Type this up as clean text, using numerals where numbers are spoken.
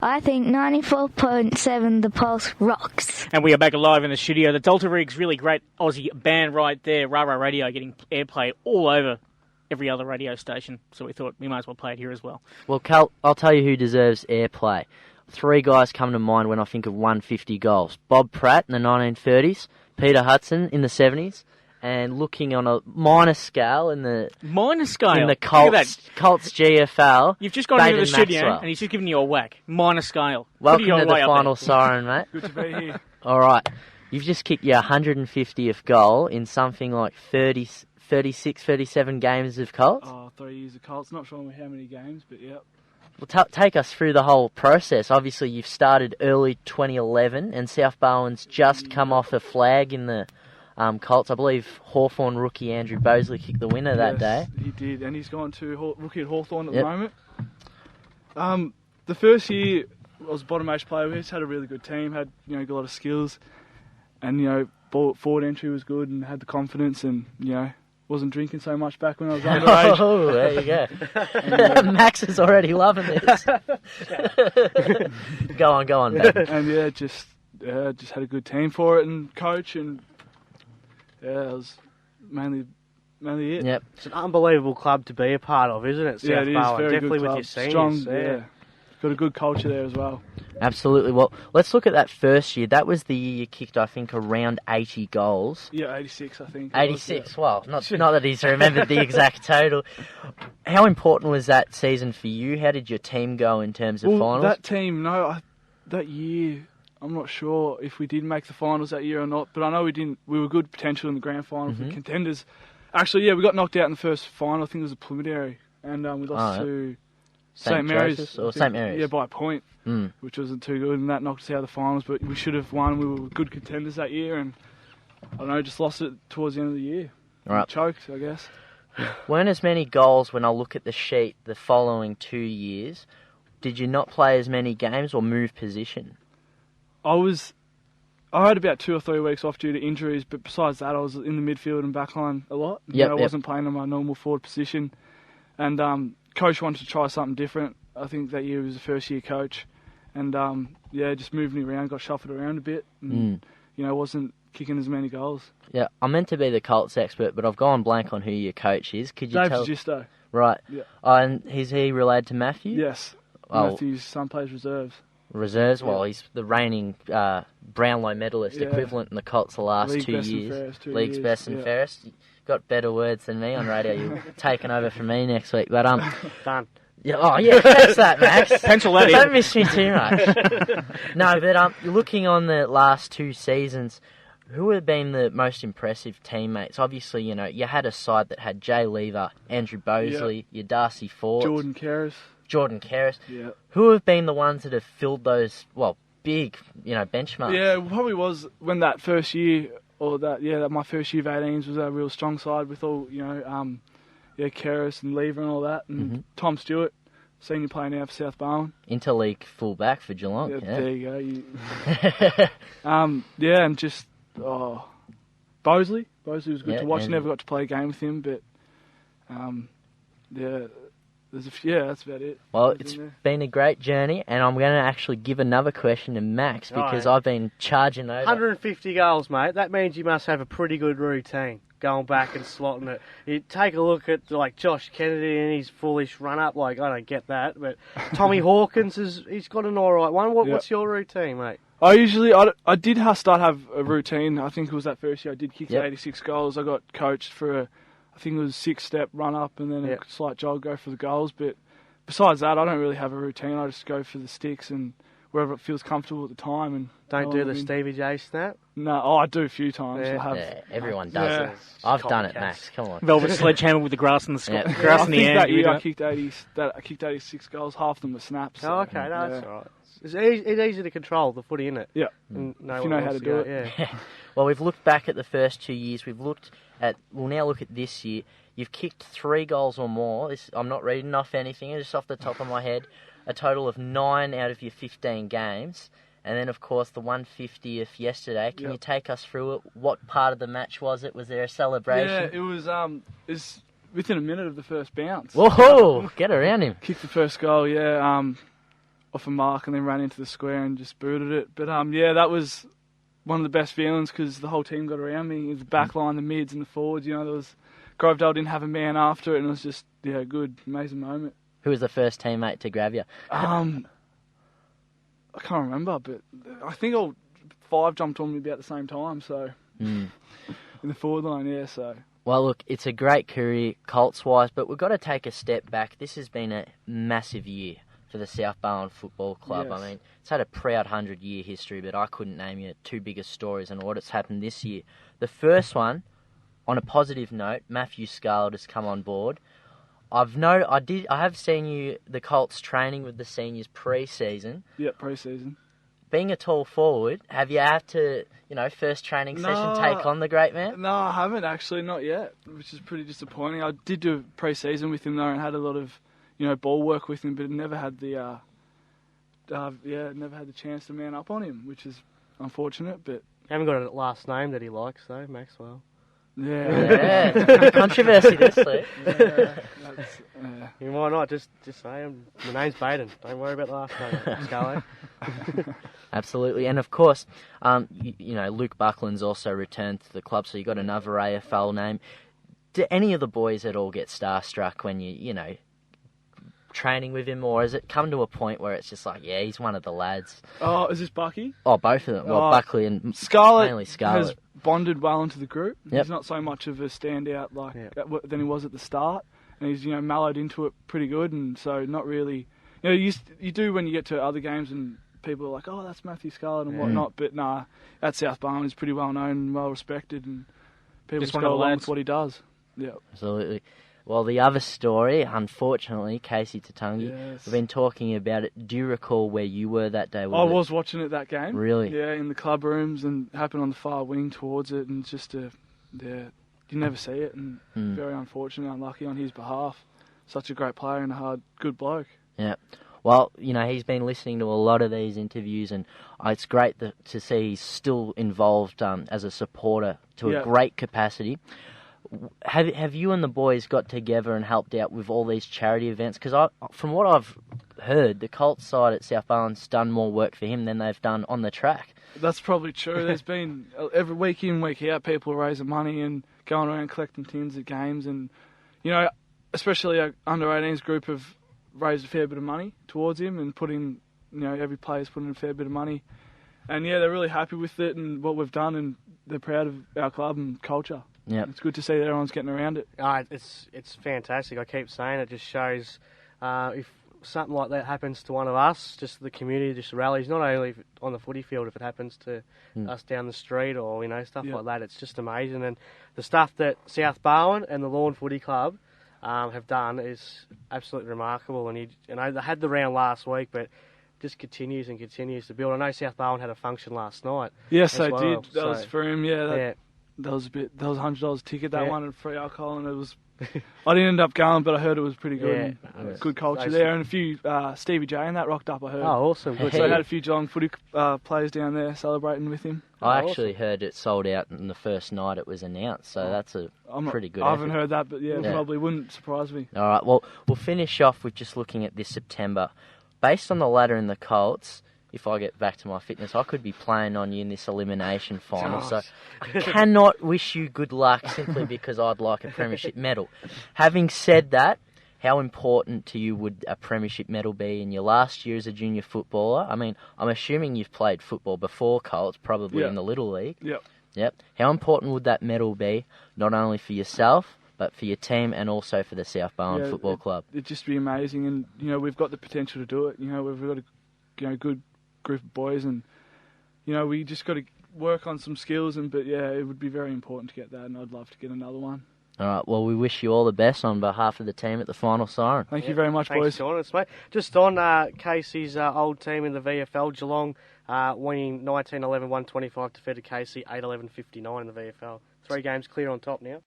I think 94.7 The Pulse rocks. And we are back live in the studio. The Delta Rig's really great Aussie band right there, Rah Rah Radio, getting airplay all over every other radio station. So we thought we might as well play it here as well. Well, Cal, I'll tell you who deserves airplay. 3 guys come to mind when I think of 150 goals. Bob Pratt in the 1930s, Peter Hudson in the 70s, and looking on a minor scale in the Colts GFL. You've just gone into the studio and he's just given you a whack. Minor scale. Welcome to the final Siren, mate. Good to be here. All right. You've just kicked your 150th goal in something like 36, 37 games of Colts. 3 years of Colts. Not sure how many games, but yeah. Well, take us through the whole process. Obviously, you've started early 2011, and South Barwon's just come off a flag in the Colts. I believe Hawthorn rookie Andrew Bosley kicked the winner that day. He did, and he's gone to rookie at Hawthorn at the moment. The first year, I was a bottom age player. We just had a really good team, had got a lot of skills, and forward entry was good, and had the confidence, and wasn't drinking so much back when I was underage. Oh, there you go. Max is already loving this. Go on, Ben. And just had a good team for it, and coach, and it was mainly it. Yep. It's an unbelievable club to be a part of, isn't it? South it is. Barwon. Very Definitely good with club. your seniors. Strong, yeah. Got a good culture there as well. Absolutely. Well, let's look at that first year. That was the year you kicked, I think, around 80 goals. Yeah, 86, I think. 86. Well, not that he's remembered the exact total. How important was that season for you? How did your team go in terms of finals? That team, that year, I'm not sure if we did make the finals that year or not, but I know we didn't. We were good potential in the grand final for contenders. Actually, yeah, we got knocked out in the first final. I think it was a preliminary, and we lost to St Mary's. Or St Mary's? Yeah, by a point, which wasn't too good, and that knocked us out of the finals. But we should have won. We were good contenders that year, and I don't know, just lost it towards the end of the year. Right. Choked, I guess. Weren't as many goals when I look at the sheet the following 2 years. Did you not play as many games or move position? I had about 2 or 3 weeks off due to injuries, but besides that, I was in the midfield and backline a lot. I wasn't playing in my normal forward position, and coach wanted to try something different. I think that year was the first year coach, and just moved me around, got shuffled around a bit, and wasn't kicking as many goals. Yeah, I'm meant to be the Colts expert, but I've gone blank on who your coach is. Could you Dave tell? Giusto. Right. Yeah. And is he related to Matthew? Yes. Matthew's son plays reserves. Reserves? Well, he's the reigning Brownlow medalist equivalent in the Colts the last League 2 best years. And fairest, 2 League's years. best and fairest. You got better words than me on radio. You're taking over from me next week. But Done. Yeah, that's that, Max. Pencil that in. Don't miss me too much. No, but looking on the last 2 seasons, who have been the most impressive teammates? Obviously, you had a side that had Jay Lever, Andrew Bosley, your Darcy Ford, Jordan Karras. Yeah. Who have been the ones that have filled those, big, benchmarks? Yeah, it probably was when that first year, my first year of 18s was a real strong side with all, Karras and Lever and all that, and Tom Stewart, senior player now for South Barwon. Interleague fullback for Geelong. Yeah, there you go. And just Bosley. Bosley was good to watch. Never got to play a game with him, but that's about it. Well, it's been a great journey, and I'm going to actually give another question to Max because I've been charging over. 150 goals, mate. That means you must have a pretty good routine. Going back and slotting it. You take a look at Josh Kennedy and his foolish run up. I don't get that, but Tommy Hawkins he's got an all right one. What's your routine, mate? I did start have a routine. I think it was that first year I did kick 86 goals. I got coached for I think it was 6-step run up and then a slight jog, go for the goals. But besides that, I don't really have a routine. I just go for the sticks and wherever it feels comfortable at the time. And don't do the Stevie J snap? No, I do a few times. Yeah, everyone does it. I've done it, Max. Come on. Velvet sledgehammer with the grass in the sky. Grass in the air. That year I kicked 86 goals. Half of them were snaps. So, okay, that's all right. It's easy to control the footy, isn't it? Yeah. If you know how to do it. Yeah. Well, we've looked back at the first 2 years. We'll now look at this year. You've kicked 3 goals or more. I'm not reading off anything, just off the top of my head. A total of 9 out of your 15 games. And then, of course, the 150th yesterday. Can you take us through it? What part of the match was it? Was there a celebration? Yeah, it was within a minute of the first bounce. Whoa! Get around him. Kicked the first goal, yeah. off a mark and then ran into the square and just booted it. But yeah, that was one of the best feelings because the whole team got around me. The back line, the mids and the forwards, there was Grovedale didn't have a man after it, and it was just good, amazing moment. Who was the first teammate to grab you? I can't remember, but I think all 5 jumped on me about the same time. So in the forward line, so. Well, look, it's a great career Colts-wise, but we've got to take a step back. This has been a massive year for the South Barwon Football Club. Yes. I mean, it's had a proud 100-year history, but I couldn't name you 2 biggest stories on what has happened this year. The first one, on a positive note, Matthew Scarlett has come on board. I have seen the Colts training with the seniors pre-season. Yep, pre-season. Being a tall forward, have you had to, first training session take on the great man? No, I haven't actually, not yet, which is pretty disappointing. I did do pre-season with him though and had a lot of, ball work with him, but never had the, never had the chance to man up on him, which is unfortunate. But haven't got a last name that he likes though, Maxwell. Yeah. Controversy this week. You might not just say my name's Bayden. Don't worry about the last name, Scarlett. Absolutely, and of course, Luke Buckland's also returned to the club, so you got another AFL name. Do any of the boys at all get starstruck when you training with him, or has it come to a point where it's just like, yeah, he's one of the lads? Oh, is this Bucky? Oh, both of them. Well, Buckley and mainly Scarlett has bonded well into the group. Yep. He's not so much of a standout than he was at the start, and he's mellowed into it pretty good, and so not really. You do when you get to other games and people are like, oh, that's Matthew Scarlett and whatnot, but nah, at South Barwon he's pretty well known and well respected, and people just go along with what he does. Yeah, absolutely. Well, the other story, unfortunately, Casey Tatungi, we've been talking about it. Do you recall where you were that day? I was watching it that game. Really? Yeah, in the club rooms, and happened on the far wing towards it, and just you never see it, and very unfortunate, unlucky on his behalf. Such a great player and good bloke. Yeah. Well, he's been listening to a lot of these interviews, and it's great to see he's still involved as a supporter to a great capacity. Have you and the boys got together and helped out with all these charity events? Because from what I've heard, the Colts side at South Barwon's done more work for him than they've done on the track. That's probably true. There's been, every week in, week out, people raising money and going around collecting tins at games. And, especially our under-18s group have raised a fair bit of money towards him and every player's put in a fair bit of money. And, they're really happy with it and what we've done, and they're proud of our club and culture. Yeah, it's good to see that everyone's getting around it. It's fantastic. I keep saying it just shows if something like that happens to one of us, just the community just rallies, not only on the footy field, if it happens to us down the street or stuff like that. It's just amazing, and the stuff that South Barwon and the Lawn Footy Club have done is absolutely remarkable. And they had the round last week, but just continues and continues to build. I know South Barwon had a function last night. Yes, they did. That was for him. That was $100 ticket, that one, and free alcohol, and it was. I didn't end up going, but I heard it was pretty good. Good culture there, and a few Stevie J and that rocked up. I heard. Oh, awesome! Good. So they had a few Geelong footy players down there celebrating with him. I actually heard it sold out in the first night it was announced, so that's pretty good. I haven't heard that, but probably wouldn't surprise me. All right, well, we'll finish off with just looking at this September. Based on the ladder in the Colts, if I get back to my fitness, I could be playing on you in this elimination final. So I cannot wish you good luck simply because I'd like a premiership medal. Having said that, how important to you would a premiership medal be in your last year as a junior footballer? I mean, I'm assuming you've played football before Colts, probably in the Little League. Yep. How important would that medal be, not only for yourself, but for your team and also for the South Barwon Football Club? It'd just be amazing, and we've got the potential to do it. We've got a good group of boys, and we just got to work on some skills, but it would be very important to get that, and I'd love to get another one. All right, well, we wish you all the best on behalf of the team at the final Siren. Thank you very much, boys. Thanks for joining us, mate. Just on Casey's old team in the VFL, Geelong winning 19-11, 125, defeated Casey 8-11, 59 in the VFL. 3 games clear on top now.